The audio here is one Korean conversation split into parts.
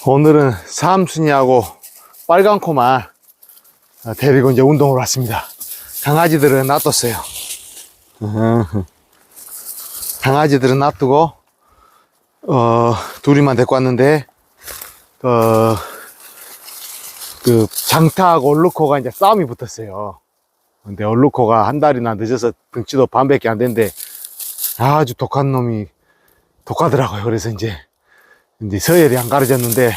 오늘은 삼순이하고 빨강코만 데리고 이제 운동을 왔습니다. 강아지들은 놔뒀어요. 강아지들은 놔두고 둘이만 데리고 왔는데 그 장타하고 얼루코가 이제 싸움이 붙었어요. 근데 얼루코가 한 달이나 늦어서 등치도 반밖에 안 되는데 아주 독한 놈이 독하더라고요. 그래서 이제 서열이 안 가려졌는데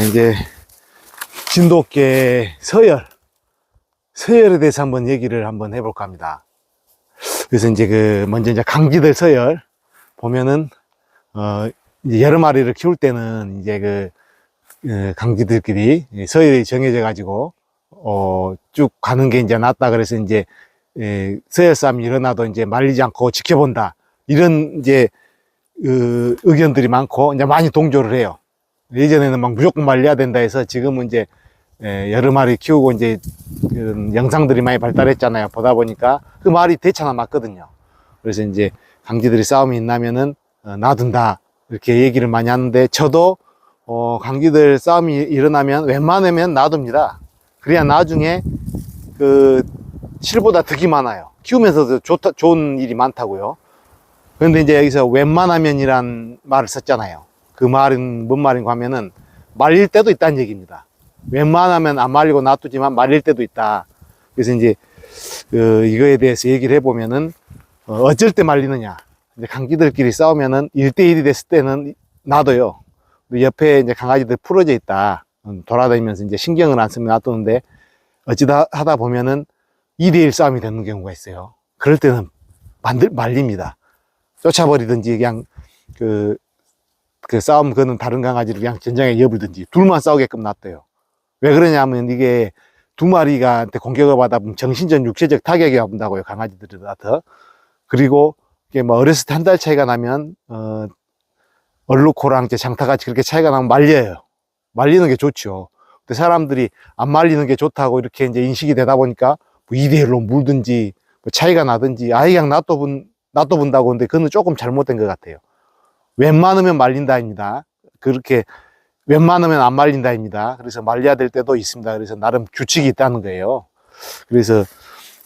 이제 진돗개 서열에 대해서 한번 얘기를 한번 해볼까 합니다. 그래서 이제 먼저 이제 강지들 서열 보면은 이제 여러 마리를 키울 때는 이제 강지들끼리 서열이 정해져 가지고 쭉 가는 게 이제 낫다. 그래서 이제 서열 싸움이 일어나도 이제 말리지 않고 지켜본다. 이런 이제 의견들이 많고 이제 많이 동조를 해요. 예전에는 막 무조건 말려야 된다 해서 지금은 이제 여러 마리 키우고 이제 영상들이 많이 발달했잖아요. 보다 보니까 그 말이 대차나 맞거든요. 그래서 이제 강지들이 싸움이 있나면은 놔둔다 이렇게 얘기를 많이 하는데 저도 강지들 싸움이 일어나면 웬만하면 놔둡니다. 그래야 나중에 실보다 득이 많아요. 키우면서도 좋은 일이 많다고요. 그런데 이제 여기서 웬만하면이란 말을 썼잖아요. 그 말은 뭔 말인가 하면은 말릴 때도 있다는 얘기입니다. 웬만하면 안 말리고 놔두지만 말릴 때도 있다. 그래서 이제 이거에 대해서 얘기를 해보면은 어쩔 때 말리느냐. 이제 강지들끼리 싸우면은 1대1이 됐을 때는 놔둬요. 옆에 이제 강아지들 풀어져 있다. 돌아다니면서 이제 신경을 안 쓰면 놔두는데 어찌다 하다 보면은 2대1 싸움이 되는 경우가 있어요. 그럴 때는 말립니다. 쫓아버리든지 그냥 그 싸움 거는 다른 강아지를 그냥 전장에 여불든지 둘만 싸우게끔 놔둬요. 왜 그러냐면 이게 두 마리가한테 공격을 받아보면 정신적 육체적 타격이 온다고요. 강아지들한테. 그리고 이게 뭐 어렸을 때 한 달 차이가 나면 얼루코랑 장타같이 그렇게 차이가 나면 말려요. 말리는 게 좋죠. 근데 사람들이 안 말리는 게 좋다고 이렇게 이제 인식이 되다 보니까 뭐 2대1로 물든지 뭐 차이가 나든지 아예 그냥 놔둬본다고. 근데 그건 조금 잘못된 것 같아요. 웬만하면 말린다입니다. 그렇게 웬만하면 안 말린다입니다. 그래서 말려야 될 때도 있습니다. 그래서 나름 규칙이 있다는 거예요. 그래서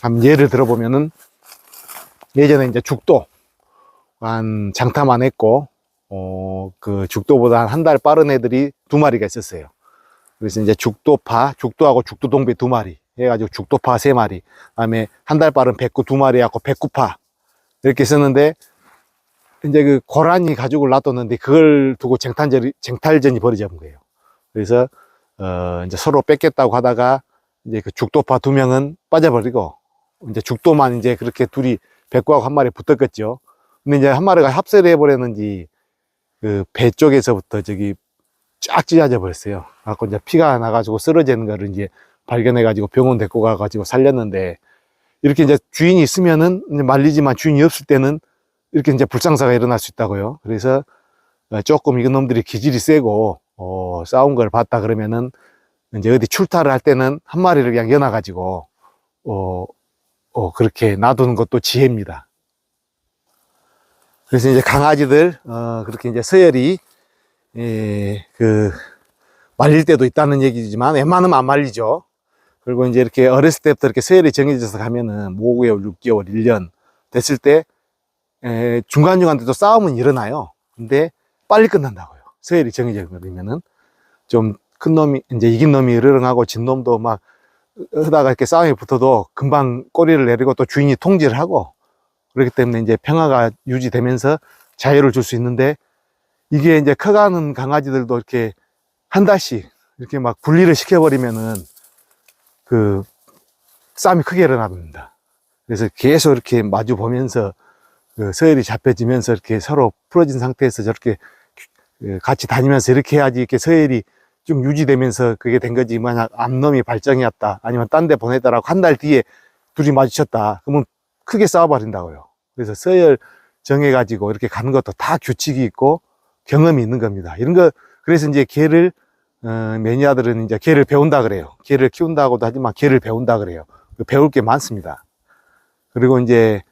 한번 예를 들어보면은 예전에 이제 죽도 한 장타만 했고 그 죽도보다 한 달 빠른 애들이 2마리가 있었어요. 그래서 이제 죽도하고 죽도동배 2마리 해가지고 죽도파 3마리, 그다음에 한 달 빠른 백구 2마리하고 백구파 이렇게 썼는데 이제 고라니 가죽을 놔뒀는데 그걸 두고 쟁탈전이 벌어진 거예요. 그래서 이제 서로 뺏겠다고 하다가 이제 그 죽도파 2명은 빠져버리고 이제 죽도만 이제 그렇게 둘이 백구하고 한 마리 붙었겠죠. 근데 이제 한 마리가 합세를 해버렸는지 그 배 쪽에서부터 저기 쫙 찢어져 버렸어요. 그래서 이제 피가 나가지고 쓰러지는 거를 이제 발견해가지고 병원 데리고 가가지고 살렸는데 이렇게 이제 주인이 있으면은 이제 말리지만 주인이 없을 때는 이렇게 이제 불상사가 일어날 수 있다고요. 그래서 조금 이런 놈들이 기질이 세고 싸운 걸 봤다 그러면은 이제 어디 출타를 할 때는 한 마리를 그냥 연어가지고 그렇게 놔두는 것도 지혜입니다. 그래서 이제 강아지들 그렇게 이제 서열이 말릴 때도 있다는 얘기지만 웬만하면 안 말리죠. 그리고 이제 이렇게 어렸을 때부터 이렇게 서열이 정해져서 가면은 5개월, 6개월, 1년 됐을 때 중간중간 또 싸움은 일어나요. 근데 빨리 끝난다고요. 서열이 정해져 버리면은 좀 큰 놈이 이제 이긴 놈이 으르렁하고 진 놈도 막 하다가 이렇게 싸움이 붙어도 금방 꼬리를 내리고 또 주인이 통제를 하고 그렇기 때문에 이제 평화가 유지되면서 자유를 줄 수 있는데 이게 이제 커가는 강아지들도 이렇게 한 달씩 이렇게 막 분리를 시켜버리면은 그 싸움이 크게 일어납니다. 그래서 계속 이렇게 마주 보면서 그 서열이 잡혀지면서 이렇게 서로 풀어진 상태에서 저렇게 같이 다니면서 이렇게 해야지 이렇게 서열이 좀 유지되면서 그게 된 거지. 만약 앞놈이 발정이었다 아니면 딴 데 보냈다라고 한 달 뒤에 둘이 마주쳤다 그러면 크게 싸워버린다고요. 그래서 서열 정해가지고 이렇게 가는 것도 다 규칙이 있고 경험이 있는 겁니다. 이런 거 그래서 이제 개를 매니아들은 이제 개를 배운다 그래요. 개를 키운다고도 하지만 개를 배운다 그래요. 배울 게 많습니다. 그리고 이제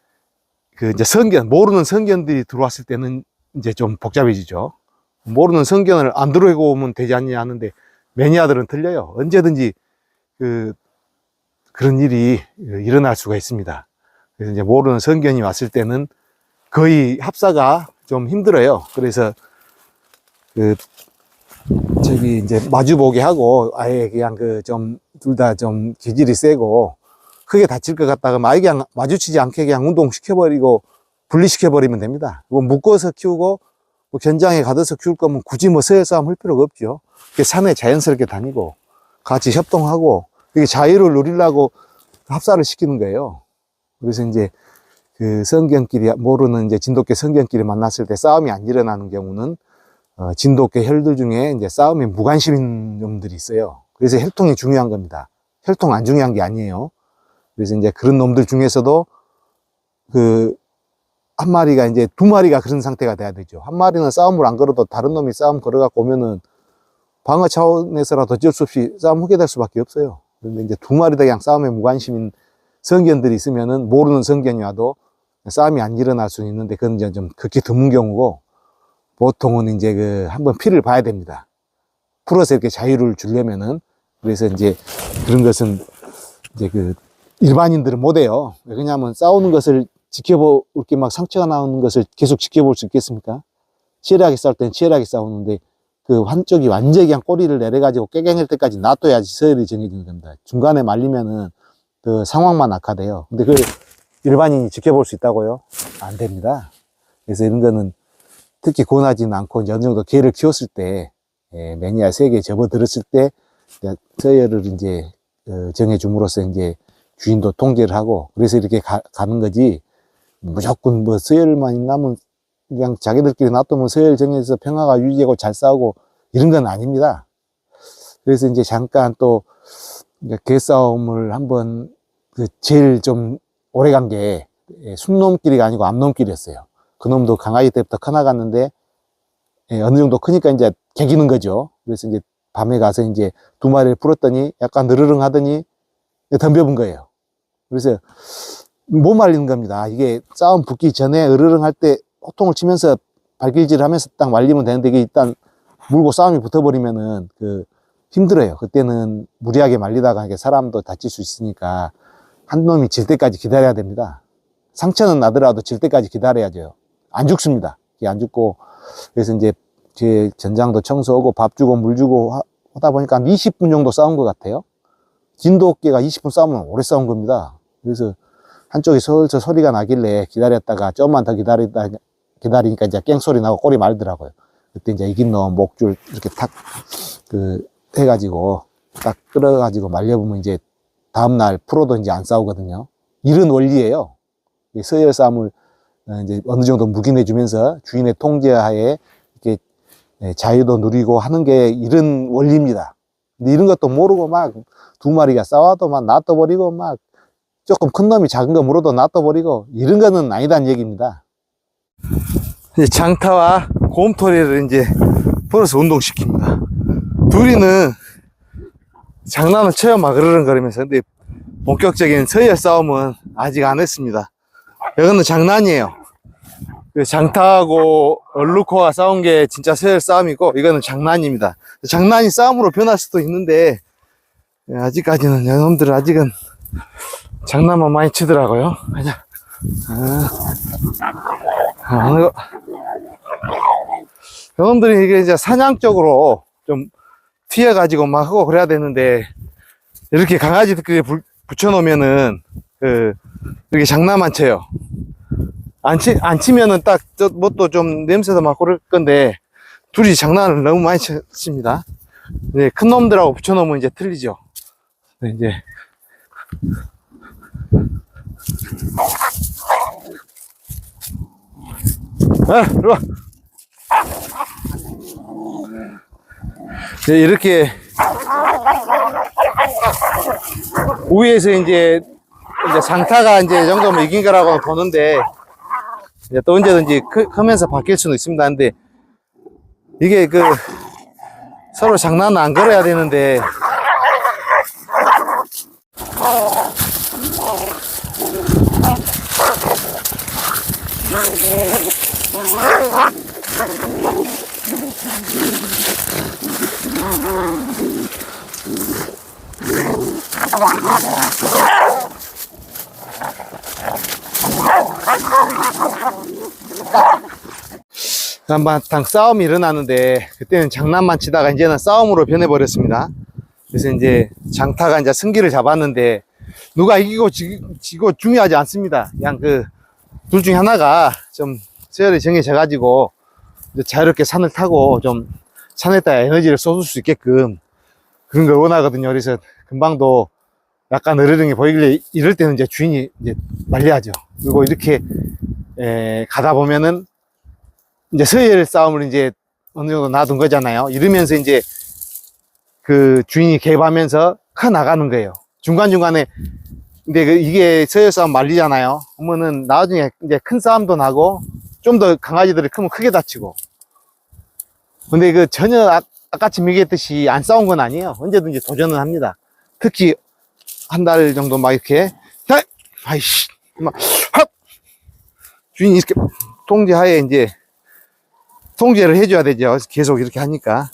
이제 모르는 성견들이 들어왔을 때는 이제 좀 복잡해지죠. 모르는 성견을 안 들어오고 오면 되지 않냐 하는데, 매니아들은 틀려요. 언제든지 그런 일이 일어날 수가 있습니다. 그래서 이제 모르는 성견이 왔을 때는 거의 합사가 좀 힘들어요. 그래서 저기 이제 마주보게 하고, 아예 그냥 좀 둘 다 좀 기질이 세고 크게 다칠 것 같다가 아예 그냥 마주치지 않게 그냥 운동시켜버리고 분리시켜버리면 됩니다. 이거 묶어서 키우고 뭐 견장에 가둬서 키울 거면 굳이 뭐 서열 싸움 할 필요가 없죠. 산에 자연스럽게 다니고 같이 협동하고 이게 자유를 누리려고 합사를 시키는 거예요. 그래서 이제 성견끼리 모르는 이제 진돗개 성견끼리 만났을 때 싸움이 안 일어나는 경우는 진돗개 혈들 중에 이제 싸움에 무관심인 놈들이 있어요. 그래서 혈통이 중요한 겁니다. 혈통 안 중요한 게 아니에요. 그래서 이제 그런 놈들 중에서도 한 마리가 이제 두 마리가 그런 상태가 돼야 되죠. 한 마리는 싸움을 안 걸어도 다른 놈이 싸움 걸어갖고 오면은 방어 차원에서라도 어쩔 수 없이 싸움 하게 될 수밖에 없어요. 그런데 이제 두 마리 다 그냥 싸움에 무관심인 성견들이 있으면은 모르는 성견이 와도 싸움이 안 일어날 수는 있는데 그건 이제 좀 극히 드문 경우고, 보통은 이제 한번 피를 봐야 됩니다. 풀어서 이렇게 자유를 주려면은. 그래서 이제 그런 것은 이제 일반인들은 못 해요. 왜냐하면 싸우는 것을 이렇게 막 상처가 나오는 것을 계속 지켜볼 수 있겠습니까? 치열하게 싸울 때는 치열하게 싸우는데 한쪽이 완전히 그냥 꼬리를 내려가지고 깨갱할 때까지 놔둬야지 서열이 정해지는 겁니다. 중간에 말리면은 상황만 악화돼요. 근데 그걸 일반인이 지켜볼 수 있다고요? 안 됩니다. 그래서 이런 거는 특히 권하지는 않고 이제 어느 정도 개를 키웠을 때, 매니아 세계에 접어들었을 때 서열을 이제 정해줌으로써 이제 주인도 통제를 하고, 그래서 이렇게 가는 거지, 무조건 뭐 서열만 있나면 그냥 자기들끼리 놔두면 서열 정해서 평화가 유지되고 잘 싸우고 이런 건 아닙니다. 그래서 이제 잠깐 또 개싸움을 한번 제일 좀 오래 간 게 순놈끼리가 아니고 암놈끼리였어요. 그놈도 강아지 때부터 커나갔는데 어느 정도 크니까 이제 개기는 거죠. 그래서 이제 밤에 가서 이제 두 마리를 풀었더니 약간 느르릉 하더니 덤벼본 거예요. 그래서 못 말리는 겁니다. 이게 싸움 붙기 전에 으르릉 할 때 호통을 치면서 발길질 하면서 딱 말리면 되는데, 이게 일단 물고 싸움이 붙어버리면은 힘들어요. 그때는 무리하게 말리다가 이게 사람도 다칠 수 있으니까 한 놈이 질 때까지 기다려야 됩니다. 상처는 나더라도 질 때까지 기다려야죠. 안 죽습니다. 이게 안 죽고. 그래서 이제 제 전장도 청소하고 밥 주고 물 주고 하다 보니까 한 20분 정도 싸운 것 같아요. 진돗개가 20분 싸우면 오래 싸운 겁니다. 그래서 한쪽이 슬슬 소리가 나길래 기다렸다가 좀만 더 기다리니까 이제 깽소리 나고 꼬리 말더라고요. 그때 이제 이긴 놈 목줄 이렇게 탁 해가지고 딱 끌어가지고 말려보면 이제 다음날 풀어도 이제 안 싸우거든요. 이런 원리예요. 서열 싸움을 이제 어느 정도 묵인해주면서 주인의 통제하에 이렇게 자유도 누리고 하는 게 이런 원리입니다. 근데 이런 것도 모르고 막 두 마리가 싸워도 막 놔둬버리고 막 조금 큰 놈이 작은 거 물어도 놔둬버리고 이런 거는 아니다는 얘기입니다. 이제 장타와 곰토리를 이제 풀어서 운동시킵니다. 둘이는 장난을 쳐요, 막 으르렁거리면서. 근데 본격적인 서열 싸움은 아직 안 했습니다. 이거는 장난이에요. 장타하고 얼루코가 싸운 게 진짜 서열 싸움이고, 이거는 장난입니다. 장난이 싸움으로 변할 수도 있는데, 아직까지는 이놈들은 아직은 장난만 많이 치더라고요. 가자. 이놈들이 이게 이제 사냥적으로 좀 튀어가지고 막 하고 그래야 되는데, 이렇게 강아지들끼리 붙여놓으면은, 이렇게 장난만 쳐요. 안 치면은 딱, 뭐 또 좀 냄새도 맡고 그럴 건데, 둘이 장난을 너무 많이 칩니다. 네, 큰 놈들하고 붙여놓으면 이제 틀리죠. 네, 이제. 이리 와. 네, 이렇게 위에서 이제 장타가 이제 이 정도면 이긴 거라고 보는데, 이제 또 언제든지 크면서 바뀔 수는 있습니다. 근데 이게 서로 장난을 안 걸어야 되는데, 한바탕 싸움이 일어나는데, 그때는 장난만 치다가 이제는 싸움으로 변해버렸습니다. 그래서 이제 장타가 이제 승기를 잡았는데, 누가 이기고 지고 중요하지 않습니다. 그냥 둘 중에 하나가 좀 서열이 정해져가지고 자유롭게 산을 타고 좀 산에다 에너지를 쏟을 수 있게끔 그런 걸 원하거든요. 그래서 금방도 약간 으르렁해 보이길래 이럴 때는 이제 주인이 이제 말려야죠. 그리고 이렇게 가다 보면은 이제 서열 싸움을 이제 어느 정도 놔둔 거잖아요. 이러면서 이제 그 주인이 개입하면서 커 나가는 거예요. 중간중간에. 근데 이게 서열 싸움 말리잖아요. 그러면은 나중에 이제 큰 싸움도 나고 좀 더 강아지들이 크면 크게 다치고. 근데 전혀 아까처 얘기했듯이 안 싸운 건 아니에요. 언제든지 도전은 합니다. 특히 한 달 정도 막 이렇게 아이씨 막 주인이 이렇게 통제하에 이제 통제를 해줘야 되죠. 계속 이렇게 하니까.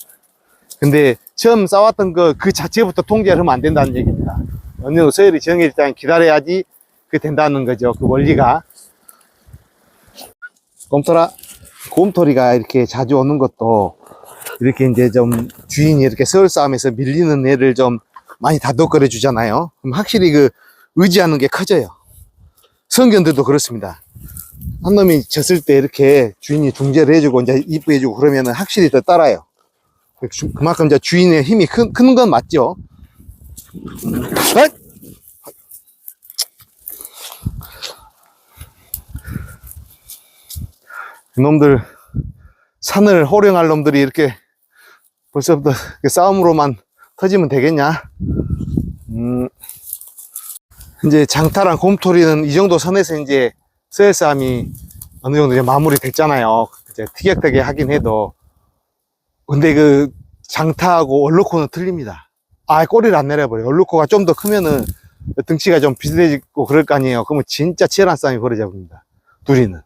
근데 처음 싸웠던 그 자체부터 통제를 하면 안 된다는 얘기입니다. 어느 정도 서열이 정해질 때 기다려야지 된다는 거죠. 그 원리가. 곰돌이가 이렇게 자주 오는 것도 이렇게 이제 좀 주인이 이렇게 서열 싸움에서 밀리는 애를 좀 많이 다독거려 주잖아요. 그럼 확실히 의지하는 게 커져요. 성견들도 그렇습니다. 한 놈이 졌을 때 이렇게 주인이 중재를 해주고 이제 이쁘게 해주고 그러면은 확실히 더 따라요. 그만큼 이제 주인의 힘이 큰 건 맞죠. 놈들 산을 호령할 놈들이 이렇게 벌써부터 싸움으로만 터지면 되겠냐. 이제 장타랑 곰돌이는 이 정도 선에서 이제 서열 싸움이 어느 정도 이제 마무리 됐잖아요. 이제 티격태격 하긴 해도. 근데 장타하고 얼루코는 틀립니다. 꼬리를 안 내려버려요. 얼루코가 좀 더 크면은 등치가 좀 비슷해지고 그럴 거 아니에요. 그러면 진짜 치열한 싸움이 벌어져 버립니다. 둘이는.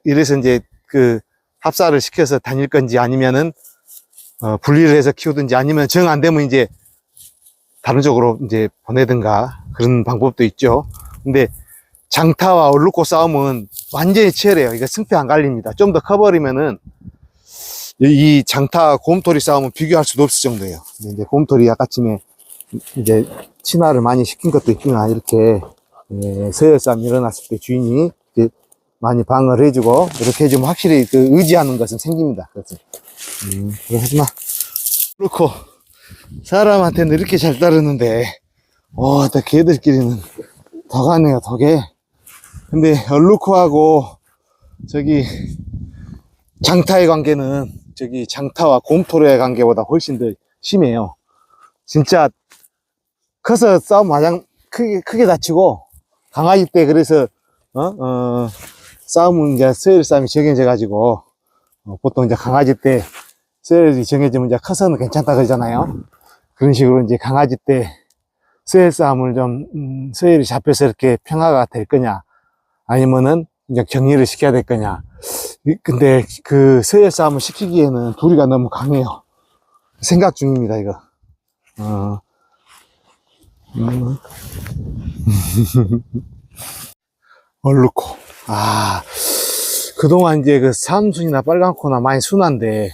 이래서 이제 합사를 시켜서 다닐 건지 아니면은 분리를 해서 키우든지 아니면 정 안 되면 이제 다른 쪽으로 이제 보내든가 그런 방법도 있죠. 근데 장타와 얼룩고 싸움은 완전히 치열해요. 이거 승패 안 갈립니다. 좀 더 커버리면은 이 장타 곰돌이 싸움은 비교할 수도 없을 정도예요. 근데 이제 곰돌이 아까쯤에 이제 친화를 많이 시킨 것도 있지만 이렇게 서열 싸움 일어났을 때 주인이 많이 방어를 해주고 이렇게 해주면 확실히 의지하는 것은 생깁니다. 그래서 하지마. 그렇고 사람한테는 이렇게 잘 따르는데 또 개들끼리는 더 가네요. 더 개. 근데 얼루코하고 장타의 관계는 장타와 곰돌이의 관계보다 훨씬 더 심해요. 진짜 커서 싸움 마냥 크게 다치고 강아지 때 그래서 싸움은 이제 서열 싸움이 정해져 가지고 보통 이제 강아지 때 서열이 정해지면 이제 커서는 괜찮다 그러잖아요. 그런 식으로 이제 강아지 때 서열 싸움을 좀 서열이 잡혀서 이렇게 평화가 될 거냐 아니면은 이제 격리를 시켜야 될 거냐. 근데 서열 싸움을 시키기에는 둘이가 너무 강해요. 생각 중입니다, 이거. 얼루코. 그동안 이제 삼순이나 빨강코나 많이 순한데,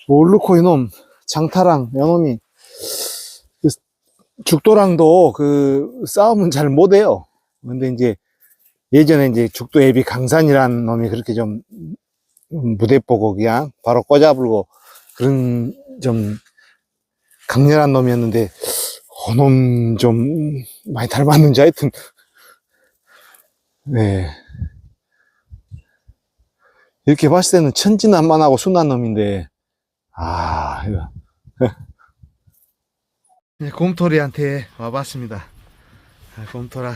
얼루코 이놈, 장타랑 요놈이, 죽도랑도 싸움은 잘 못해요. 근데 이제, 예전에 이제 죽도 애비 강산이라는 놈이 그렇게 좀 무대 보고 그냥 바로 꽂아불고 그런 좀 강렬한 놈이었는데, 놈 좀 많이 닮았는지 하여튼, 네. 이렇게 봤을 때는 천진난만하고 순한 놈인데, 이거. 곰돌이한테 와봤습니다. 곰돌아.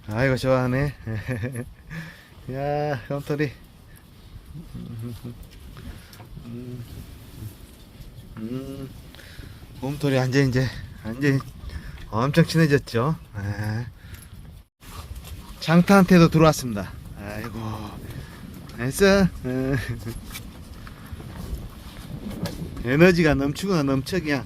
아이고, 좋아하네. 야, 곰돌이. 곰돌이 완전히 엄청 친해졌죠. 장타한테도 들어왔습니다. 아이고, 됐어. 에너지가 넘치구나 넘쳐 그냥.